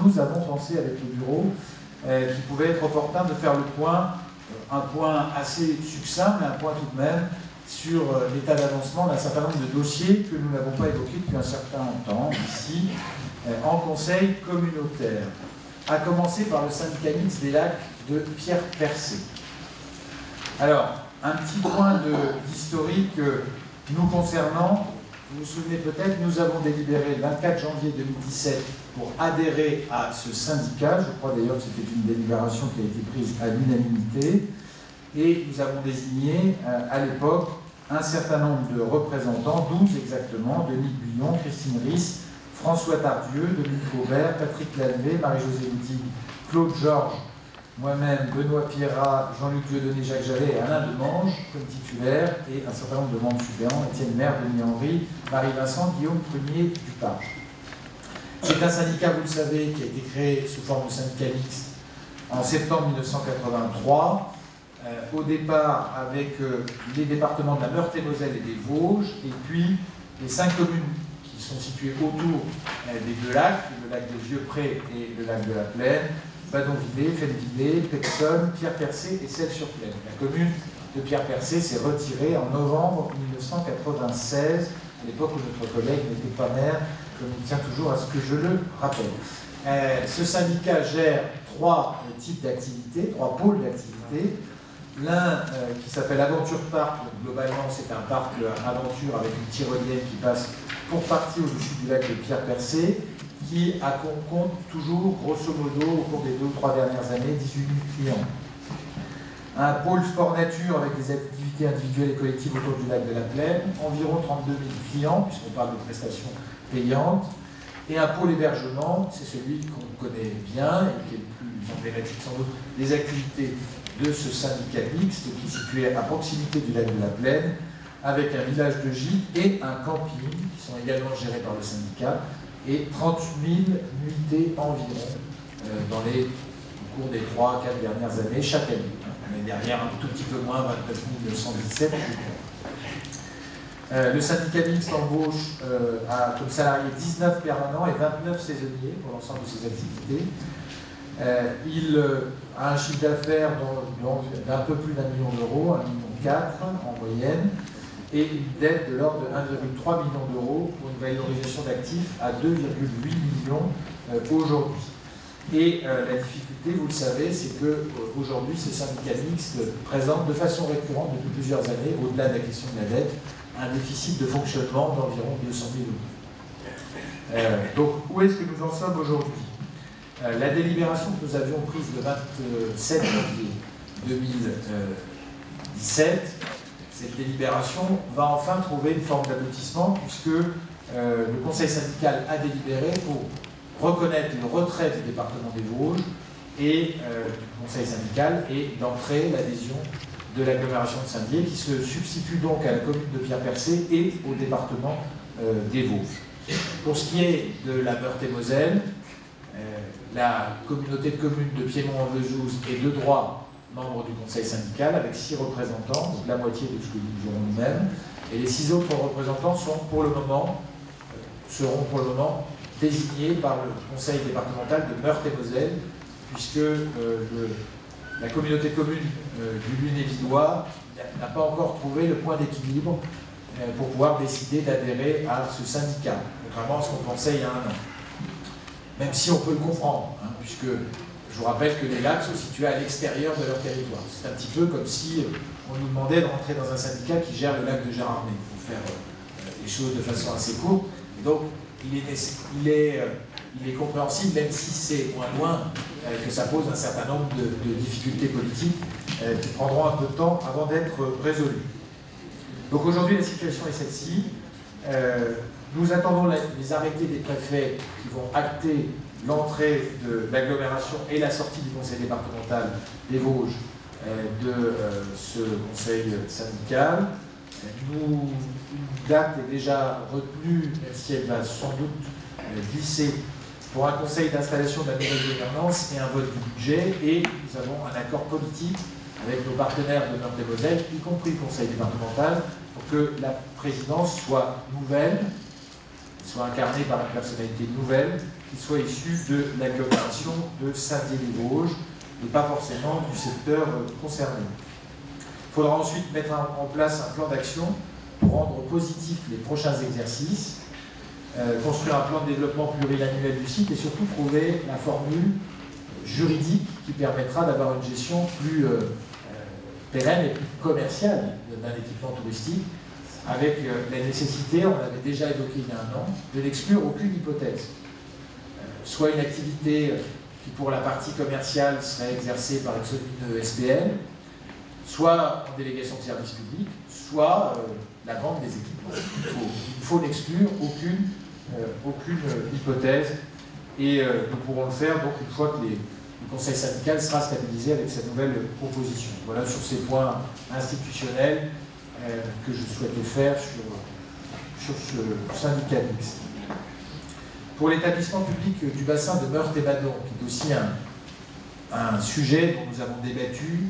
nous avons pensé avec le bureau qu'il pouvait être opportun de faire le point, un point assez succinct, mais un point tout de même, sur l'état d'avancement d'un certain nombre de dossiers que nous n'avons pas évoqués depuis un certain temps, ici, en conseil communautaire. À commencer par le syndicat mixte des lacs de Pierre Percé. Alors, un petit point d'historique nous concernant. Vous vous souvenez peut-être, nous avons délibéré le 24 janvier 2017 pour adhérer à ce syndicat. Je crois d'ailleurs que c'était une délibération qui a été prise à l'unanimité. Et nous avons désigné à l'époque un certain nombre de représentants, 12 exactement, Denis Guyon, Christine Riss, François Tardieu, Dominique Aubert, Patrick Lalvé, Marie-Josée Ludig, Claude Georges, moi-même, Benoît Pierrat, Jean-Luc Dieudonné, Jacques Jallet et Alain Demange comme titulaires, et un certain nombre de membres suppléants, Étienne Maire, Denis Henry, Marie-Vincent, Guillaume Prunier, Duparge. C'est un syndicat, vous le savez, qui a été créé sous forme de syndicat mixte en septembre 1983, au départ avec les départements de la Meurthe-et-Moselle et des Vosges, et puis les 5 communes qui sont situées autour des 2 lacs, le lac des Vieux-Prés et le lac de la Plaine, Badonvillers, Fennevillers, Pexonne, Pierre-Percé et Celles-sur-Plaine. La commune de Pierre-Percé s'est retirée en novembre 1996, à l'époque où notre collègue n'était pas maire, comme il tient toujours à ce que je le rappelle. Ce syndicat gère 3 types d'activités, 3 pôles d'activités. L'un qui s'appelle Aventure Park, globalement c'est un parc aventure avec une tyrolienne qui passe pour partie au-dessus du lac de Pierre-Percé, qui compte toujours, grosso modo, au cours des 2 ou 3 dernières années, 18 000 clients. Un pôle sport nature avec des activités individuelles et collectives autour du lac de la Plaine, environ 32 000 clients, puisqu'on parle de prestations payantes. Et un pôle hébergement, c'est celui qu'on connaît bien et qui est le plus emblématique sans doute des activités de ce syndicat mixte qui est situé à proximité du lac de la Plaine, avec un village de gîtes et un camping qui sont également gérés par le syndicat, et 30 000 nuitées environ au cours des 3-4 dernières années, chaque année. L'année dernière, un tout petit peu moins, 29 917. Le syndicat mixte embauche a comme salariés 19 permanents et 29 saisonniers pour l'ensemble de ses activités. Il a un chiffre d'affaires d'un peu plus d'1 million d'euros, 1,4 million en moyenne, et une dette de l'ordre de 1,3 million d'euros pour une valorisation d'actifs à 2,8 millions aujourd'hui. Et la difficulté, vous le savez, c'est qu'aujourd'hui, ce syndicat mixte présente de façon récurrente depuis plusieurs années, au-delà de la question de la dette, un déficit de fonctionnement d'environ 200 000 euros. Donc, où est-ce que nous en sommes aujourd'hui? La délibération que nous avions prise le 27 janvier 2017, cette délibération va enfin trouver une forme d'aboutissement puisque le Conseil syndical a délibéré pour reconnaître le retrait du département des Vosges et du Conseil syndical et d'entrer l'adhésion de l'agglomération de Saint-Dié qui se substitue donc à la commune de Pierre-Percé et au département des Vosges. Pour ce qui est de la Meurthe-et-Moselle, la communauté de communes de Piémont-en-Vezouze est de droit membre du conseil syndical avec 6 représentants, donc la moitié de ce que nous aurons nous-mêmes, et les 6 autres représentants seront pour le moment désignés par le conseil départemental de Meurthe-et-Moselle, puisque la communauté de communes du Lunévillois n'a pas encore trouvé le point d'équilibre pour pouvoir décider d'adhérer à ce syndicat, contrairement à ce qu'on pensait il y a 1 an. Même si on peut le comprendre, hein, puisque je vous rappelle que les lacs sont situés à l'extérieur de leur territoire. C'est un petit peu comme si on nous demandait de rentrer dans un syndicat qui gère le lac de Gérardmer, pour faire les choses de façon assez courte. Et donc, il est compréhensible, même si c'est moins loin, que ça pose un certain nombre de difficultés politiques qui prendront un peu de temps avant d'être résolues. Donc aujourd'hui, la situation est celle-ci. Nous attendons les arrêtés des préfets qui vont acter l'entrée de l'agglomération et la sortie du conseil départemental des Vosges de ce conseil syndical. Une date est déjà retenue, même si elle va sans doute glisser, pour un conseil d'installation de la nouvelle gouvernance et un vote du budget. Et nous avons un accord politique avec nos partenaires de Meurthe-et-Moselle, y compris le conseil départemental, pour que la présidence soit nouvelle, soit incarnée par une personnalité nouvelle, qui soit issu de l'agglomération de Saint-Dié-des-Vosges et pas forcément du secteur concerné. Il faudra ensuite mettre en place un plan d'action pour rendre positifs les prochains exercices, construire un plan de développement pluriannuel du site et surtout trouver la formule juridique qui permettra d'avoir une gestion plus pérenne et plus commerciale d'un équipement touristique, avec la nécessité, on l'avait déjà évoqué il y a un an, de n'exclure aucune hypothèse. Soit une activité qui pour la partie commerciale serait exercée par une SPL, soit en délégation de service public, soit la vente des équipements. Il faut n'exclure aucune hypothèse et nous pourrons le faire donc une fois que le Conseil syndical sera stabilisé avec sa nouvelle proposition. Voilà sur ces points institutionnels que je souhaitais faire sur ce syndicat mixte. Pour l'établissement public du bassin de Meurthe-et-Badon, qui est aussi un sujet dont nous avons débattu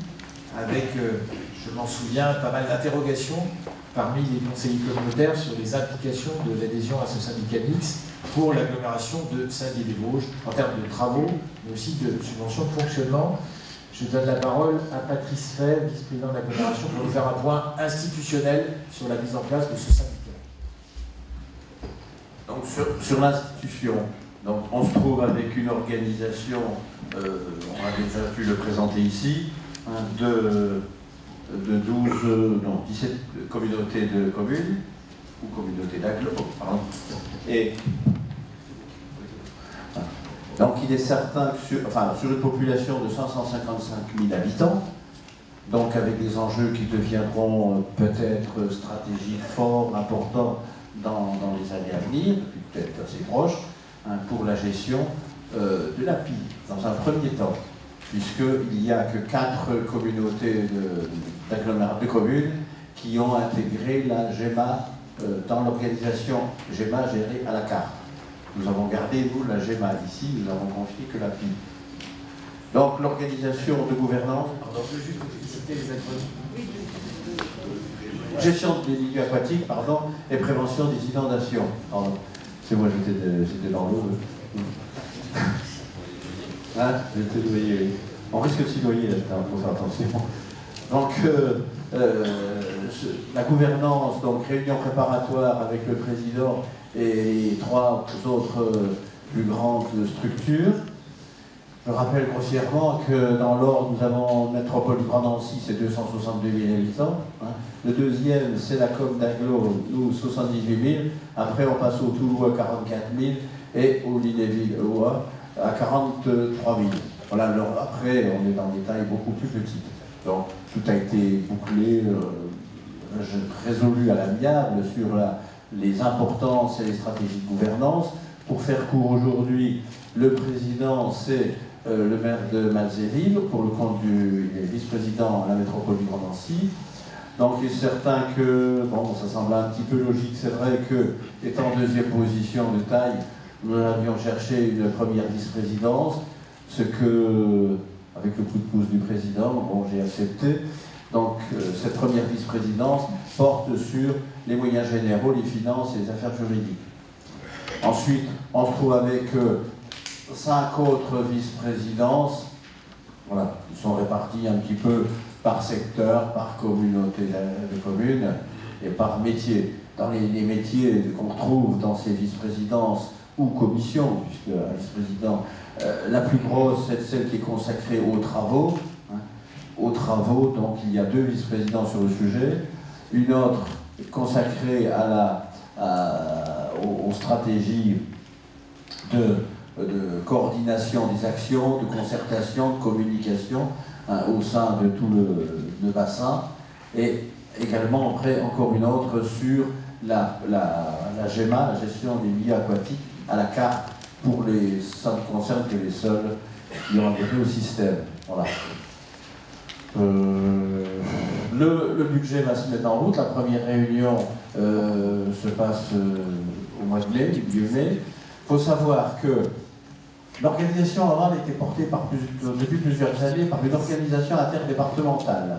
avec, je m'en souviens, pas mal d'interrogations parmi les conseillers communautaires sur les implications de l'adhésion à ce syndicat mixte pour l'agglomération de Saint-Dié-des-Vosges en termes de travaux, mais aussi de subventions de fonctionnement. Je donne la parole à Patrice Fay, vice-président de l'agglomération, pour nous faire un point institutionnel sur la mise en place de ce syndicat. Donc sur l'institution, on se trouve avec une organisation, on a déjà pu le présenter ici, de 17 communautés de communes, ou communautés d'agglomération, pardon. Et donc il est certain que sur une population de 555 000 habitants, donc avec des enjeux qui deviendront peut-être stratégiques forts, importants dans les années à venir, peut-être assez proches, pour la gestion de la PI, dans un premier temps, puisqu'il n'y a que 4 communautés de communes qui ont intégré la GEMA dans l'organisation GEMA gérée à la carte. Nous avons gardé, nous, la GEMA ici, nous avons confié que la PI. Donc l'organisation de gouvernance... Pardon, je veux juste féliciter les acronymes. Gestion des milieux aquatiques, pardon, et prévention des inondations. Pardon. C'est moi, j'étais dans l'eau. Hein, j'étais noyé, oui. On risque de s'y noyer là-dedans, il faut faire attention. Donc, la gouvernance, donc réunion préparatoire avec le président et 3 autres plus grandes structures. Je rappelle grossièrement que dans l'ordre, nous avons Métropole du Grand Nancy, c'est 262 000 habitants. Hein. Le deuxième, c'est la com d'Aglo, nous, 78 000. Après, on passe au Toulouse à 44 000 et au Lunéville à 43 000. Voilà, alors après, on est dans des tailles beaucoup plus petites. Donc, tout a été bouclé, résolu à l'amiable sur les importances et les stratégies de gouvernance. Pour faire court aujourd'hui, le président, c'est le maire de Malzéville, pour le compte du vice-président à la métropole du Grand Nancy. Donc il est certain que, bon, ça semble un petit peu logique, c'est vrai que, étant en deuxième position de taille, nous avions cherché une première vice-présidence, ce que, avec le coup de pouce du président, bon, j'ai accepté. Donc cette première vice-présidence porte sur les moyens généraux, les finances et les affaires juridiques. Ensuite, on se trouve avec 5 autres vice-présidences, voilà, qui sont répartis un petit peu par secteur, par communauté de communes et par métier. Dans les métiers qu'on trouve dans ces vice-présidences ou commissions, puisque un vice-président, la plus grosse, c'est celle qui est consacrée aux travaux. Hein, aux travaux, donc il y a 2 vice-présidents sur le sujet, une autre consacrée aux stratégies de coordination des actions, de concertation, de communication au sein de tout le bassin, et également après encore une autre sur la GEMA, la gestion des milieux aquatiques à la carte, ça ne concerne que les seuls qui ont adhéré au système. Voilà. Le budget va se mettre en route. La première réunion se passe au mois de mai, début mai. Il faut savoir que l'organisation orale était portée depuis plusieurs années par une organisation interdépartementale.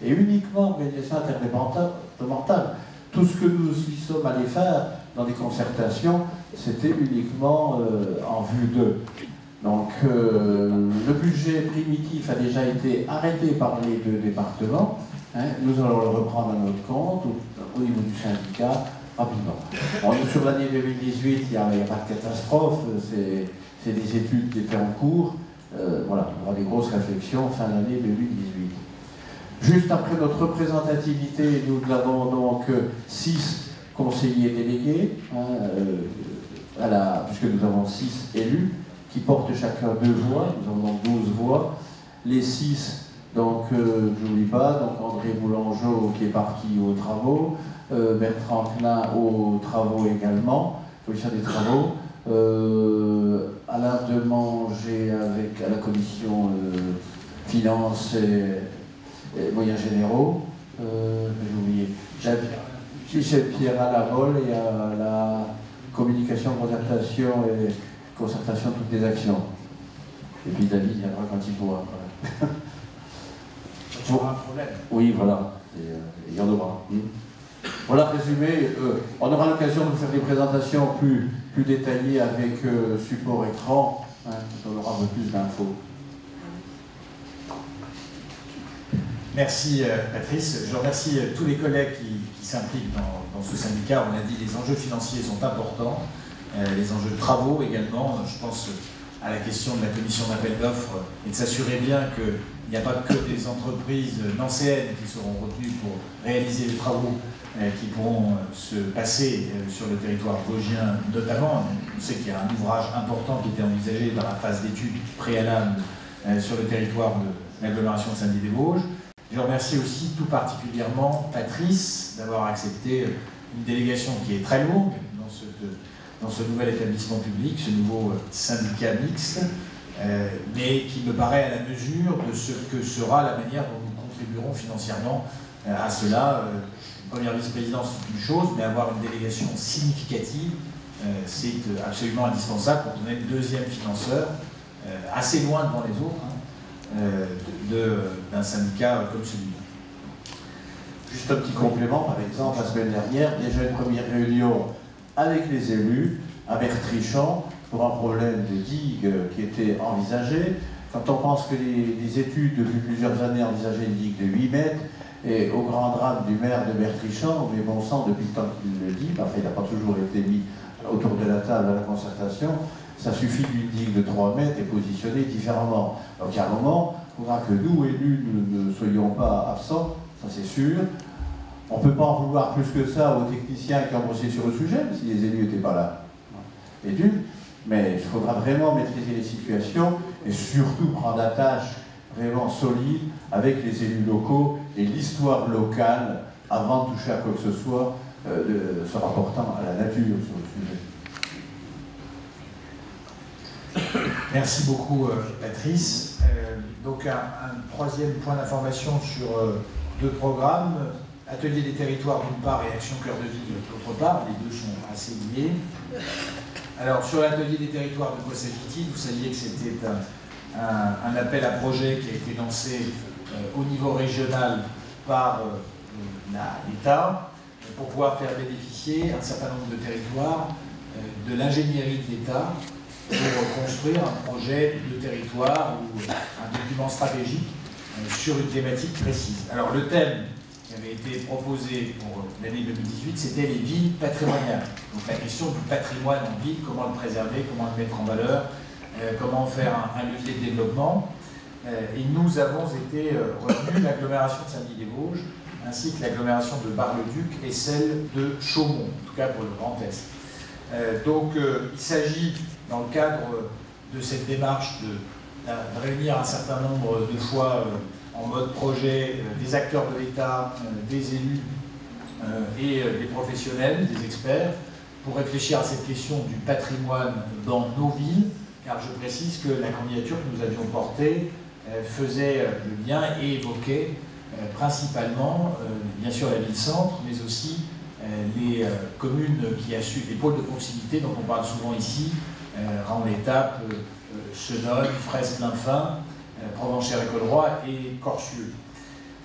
Et uniquement organisation interdépartementale. Tout ce que nous y sommes allés faire dans des concertations, c'était uniquement en vue d'eux. Donc le budget primitif a déjà été arrêté par les deux départements. Hein, nous allons le reprendre à notre compte au niveau du syndicat rapidement. Bon, sur l'année 2018, il n'y a pas de catastrophe, c'est des études qui étaient en cours. Voilà, on aura des grosses réflexions fin d'année 2018. Juste après notre représentativité, nous avons donc 6 conseillers délégués, puisque nous avons 6 élus qui portent chacun 2 voix, nous avons donc 12 voix. Les 6, donc je n'oublie pas, donc André Boulangeau qui est parti aux travaux, Bertrand Klein aux travaux également, commission des travaux, Alain Demanger à la commission finances et moyens généraux, j'ai oublié, Michel Pierre à la vol et à la communication, concertation et concertation de toutes les actions. Et puis David viendra quand il pourra. Tu auras un problème. Oui, voilà, il y en aura. Voilà, résumé, on aura l'occasion de vous faire des présentations plus détaillées avec support écran, hein, on aura un peu plus d'infos. Merci Patrice. Je remercie tous les collègues qui s'impliquent dans ce syndicat. On a dit que les enjeux financiers sont importants, les enjeux de travaux également. Je pense à la question de la commission d'appel d'offres et de s'assurer bien qu'il n'y a pas que des entreprises nancéennes qui seront retenues pour réaliser les travaux qui pourront se passer sur le territoire vosgien notamment. On sait qu'il y a un ouvrage important qui était envisagé dans la phase d'études préalable sur le territoire de l'agglomération de Saint-Dié-des-Vosges. Je remercie aussi tout particulièrement Patrice d'avoir accepté une délégation qui est très lourde dans ce nouvel établissement public, ce nouveau syndicat mixte, mais qui me paraît à la mesure de ce que sera la manière dont nous contribuerons financièrement à cela. Une première vice-présidence, c'est une chose, mais avoir une délégation significative, c'est absolument indispensable pour donner le deuxième financeur, assez loin devant les autres, d'un syndicat comme celui-là. Juste un petit complément, par exemple, la semaine dernière, déjà une première réunion avec les élus, à Bertrichamp, pour un problème de digue qui était envisagé. Quand on pense que les études, depuis plusieurs années, envisageaient une digue de 8 mètres, et au grand drame du maire de Bertrichamp, mais bon sang, depuis le temps qu'il le dit, enfin, il n'a pas toujours été mis autour de la table à la concertation, ça suffit d'une digue de 3 mètres et positionnée différemment. Donc à un moment, il faudra que nous, élus, nous ne soyons pas absents, ça c'est sûr. On ne peut pas en vouloir plus que ça aux techniciens qui ont bossé sur le sujet, si les élus n'étaient pas là. Et d'une, mais il faudra vraiment maîtriser les situations et surtout prendre la tâche vraiment solide avec les élus locaux et l'histoire locale avant de toucher à quoi que ce soit se rapportant à la nature sur le sujet. Merci beaucoup Patrice. Donc un troisième point d'information sur 2 programmes. Atelier des territoires d'une part et Action Cœur de Ville d'autre part. Les deux sont assez liés. Alors sur l'atelier des territoires, de quoi s'agit-il? Vous saviez que c'était un appel à projet qui a été lancé au niveau régional par l'État pour pouvoir faire bénéficier un certain nombre de territoires de l'ingénierie de l'État pour construire un projet de territoire ou un document stratégique sur une thématique précise. Alors le thème qui avait été proposé pour l'année 2018, c'était les villes patrimoniales. Donc la question du patrimoine en ville, comment le préserver, comment le mettre en valeur, comment faire un levier de développement. Et nous avons été retenus l'agglomération de Saint-Dié-des-Vosges, ainsi que l'agglomération de Bar-le-Duc et celle de Chaumont, en tout cas pour le Grand Est. Donc il s'agit, dans le cadre de cette démarche, de réunir un certain nombre de fois en mode projet des acteurs de l'État, des élus et des professionnels, des experts, pour réfléchir à cette question du patrimoine dans nos villes, car je précise que la candidature que nous avions portée faisait le lien et évoquait principalement, bien sûr, la ville-centre, mais aussi les communes qui assurent les pôles de proximité dont on parle souvent ici, Ramles-l'Étape, Chenonne, Fraisse-Plainfin, Provenchères-et-Colroy et Corcieux.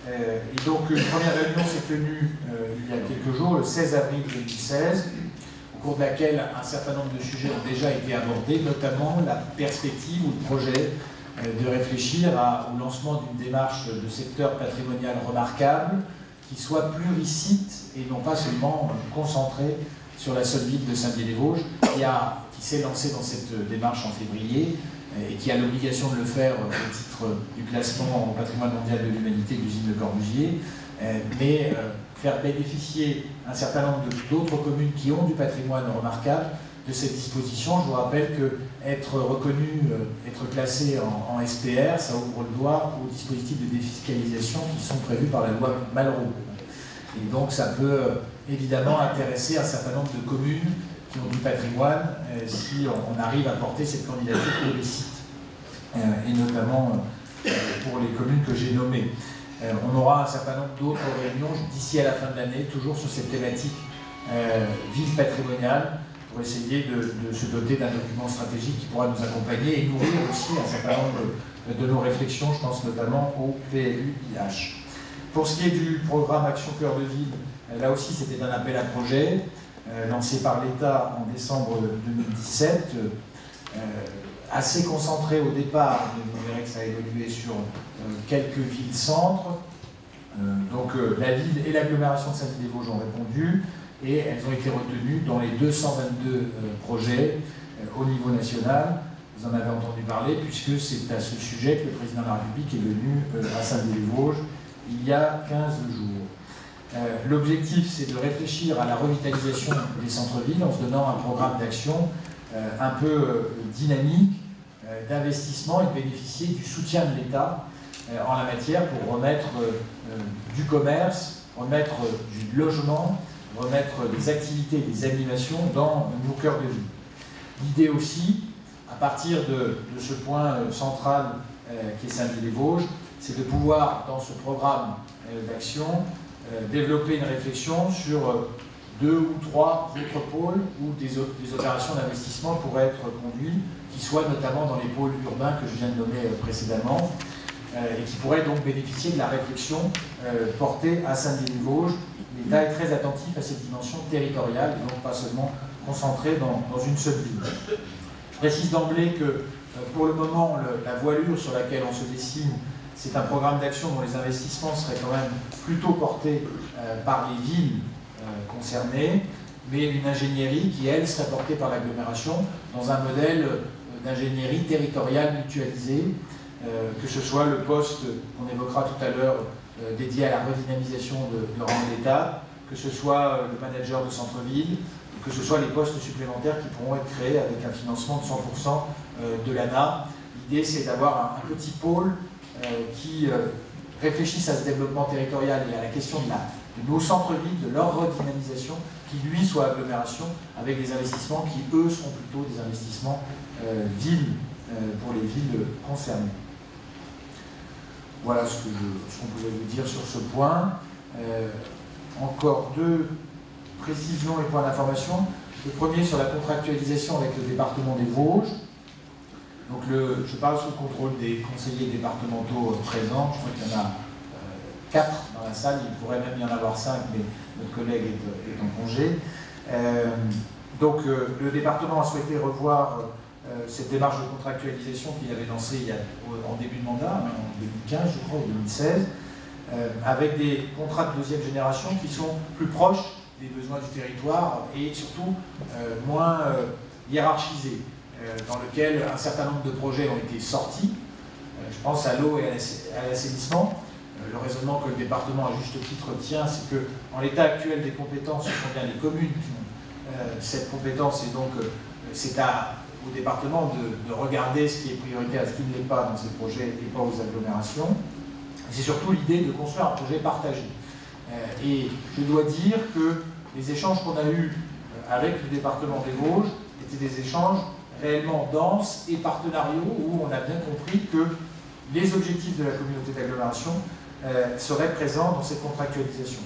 Et donc une première réunion s'est tenue il y a quelques jours, le 16 avril 2016, au cours de laquelle un certain nombre de sujets ont déjà été abordés, notamment la perspective ou le projet de réfléchir au lancement d'une démarche de secteur patrimonial remarquable qui soit pluricite et non pas seulement concentrée sur la seule ville de Saint-Dié-des-Vosges, qui s'est lancée dans cette démarche en février et qui a l'obligation de le faire au titre du classement au patrimoine mondial de l'humanité de l'usine de Corbusier, mais faire bénéficier un certain nombre d'autres communes qui ont du patrimoine remarquable de cette disposition. Je vous rappelle que être reconnu, être classé en SPR, ça ouvre le doigt aux dispositifs de défiscalisation qui sont prévus par la loi Malraux. Et donc ça peut évidemment intéresser un certain nombre de communes qui ont du patrimoine si on arrive à porter cette candidature pour les sites, et notamment pour les communes que j'ai nommées. On aura un certain nombre d'autres réunions d'ici à la fin de l'année, toujours sur cette thématique ville patrimoniale, pour essayer de se doter d'un document stratégique qui pourra nous accompagner et nourrir aussi un certain nombre de nos réflexions, je pense notamment au PLUIH. Pour ce qui est du programme Action Cœur de Ville, là aussi c'était un appel à projet lancé par l'État en décembre 2017, assez concentré au départ, mais vous verrez que ça a évolué sur quelques villes-centres. Donc la ville et l'agglomération de Saint-Dié-des-Vosges ont répondu et elles ont été retenues dans les 222 projets au niveau national. Vous en avez entendu parler puisque c'est à ce sujet que le président de la République est venu à Saint-Dié-des-Vosges il y a 15 jours. L'objectif, c'est de réfléchir à la revitalisation des centres-villes en se donnant un programme d'action un peu dynamique, d'investissement et de bénéficier du soutien de l'État en la matière pour remettre du commerce, remettre du logement, remettre des activités, des animations dans nos cœurs de ville. L'idée aussi, à partir de ce point central qui est Saint-Dié-des-Vosges, c'est de pouvoir, dans ce programme d'action, développer une réflexion sur 2 ou 3 autres pôles où des opérations d'investissement pourraient être conduites, qui soient notamment dans les pôles urbains que je viens de nommer précédemment, et qui pourraient donc bénéficier de la réflexion portée à Saint-Dié-des-Vosges. L'État est très attentif à cette dimension territoriale, et donc pas seulement concentrée dans une seule ville. Je précise d'emblée que pour le moment, la voilure sur laquelle on se dessine, c'est un programme d'action dont les investissements seraient quand même plutôt portés par les villes concernées, mais une ingénierie qui, elle, serait portée par l'agglomération dans un modèle d'ingénierie territoriale mutualisée, que ce soit le poste qu'on évoquera tout à l'heure dédié à la redynamisation de rang de l'État, que ce soit le manager de centre-ville, que ce soit les postes supplémentaires qui pourront être créés avec un financement de 100% de l'ANA. L'idée, c'est d'avoir un petit pôle qui réfléchisse à ce développement territorial et à la question de nos centres-villes, de leur redynamisation, qui lui soit agglomération, avec des investissements qui, eux, seront plutôt des investissements villes, pour les villes concernées. Voilà ce qu'on pouvait vous dire sur ce point. Encore 2 précisions et points d'information. Le premier sur la contractualisation avec le département des Vosges. Donc je parle sous le contrôle des conseillers départementaux présents. Je crois qu'il y en a 4 dans la salle. Il pourrait même y en avoir 5, mais notre collègue est en congé. Donc le département a souhaité revoir cette démarche de contractualisation qu'il avait lancée en début de mandat, en 2015 je crois, ou 2016, avec des contrats de deuxième génération qui sont plus proches des besoins du territoire et surtout moins hiérarchisés, dans lequel un certain nombre de projets ont été sortis. Je pense à l'eau et à l'assainissement. Le raisonnement que le département, à juste titre, tient, c'est qu'en l'état actuel des compétences, ce sont bien les communes qui ont cette compétence, et donc c'est au département de regarder ce qui est prioritaire et ce qui ne l'est pas dans ces projets et pas aux agglomérations. C'est surtout l'idée de construire un projet partagé. Et je dois dire que les échanges qu'on a eus avec le département des Vosges étaient des échanges réellement denses et partenariaux, où on a bien compris que les objectifs de la communauté d'agglomération seraient présents dans cette contractualisation.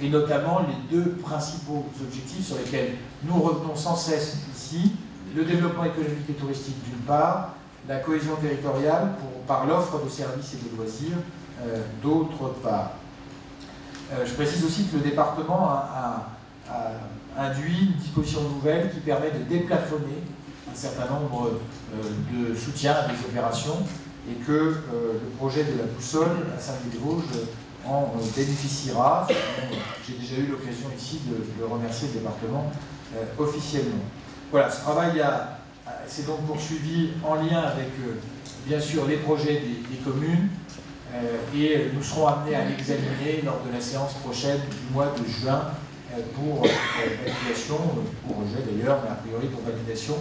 Et notamment les 2 principaux objectifs sur lesquels nous revenons sans cesse ici: le développement économique et touristique d'une part, la cohésion territoriale par l'offre de services et de loisirs d'autre part. Je précise aussi que le département a induit une disposition nouvelle qui permet de déplafonner un certain nombre de soutiens à des opérations et que le projet de la boussole à Saint-Louis-des-Vosges en bénéficiera. J'ai déjà eu l'occasion ici de remercier le département officiellement. Voilà, ce travail s'est donc poursuivi en lien avec, bien sûr, les projets des communes et nous serons amenés à l'examiner lors de la séance prochaine du mois de juin pour validation, pour rejet d'ailleurs, mais a priori pour validation,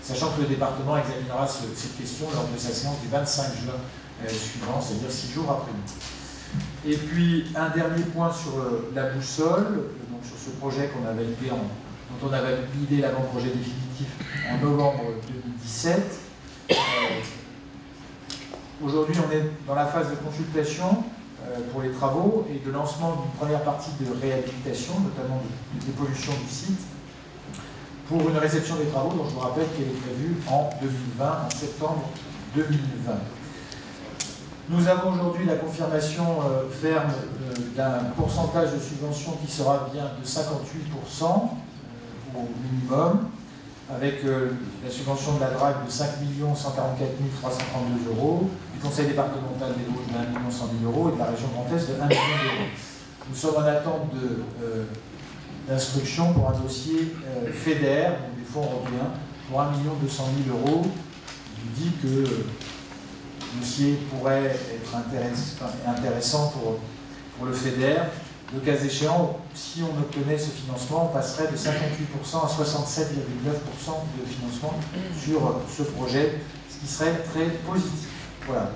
sachant que le département examinera cette question lors de sa séance du 25 juin suivant, c'est-à-dire 6 jours après nous. Et puis un dernier point sur la boussole, donc sur ce projet qu'on a validé dont on a validé l'avant-projet définitif en novembre 2017. Aujourd'hui, on est dans la phase de consultation pour les travaux et de lancement d'une première partie de réhabilitation, notamment de dépollution du site, pour une réception des travaux dont je vous rappelle qu'elle est prévue en 2020, en septembre 2020. Nous avons aujourd'hui la confirmation ferme d'un pourcentage de subvention qui sera bien de 58% au minimum, avec la subvention de la DRAC de 5 144 332 €, du Conseil départemental des Vosges de 1 100 000 € et de la région Grand Est de 1 million d'euros. Nous sommes en attente d'instruction pour un dossier FEDER, donc des fonds européens, pour 1 200 000 €. Il dit que le dossier pourrait être intéressant pour le FEDER. Le cas échéant, si on obtenait ce financement, on passerait de 58% à 67,9% de financement sur ce projet, ce qui serait très positif. Voilà.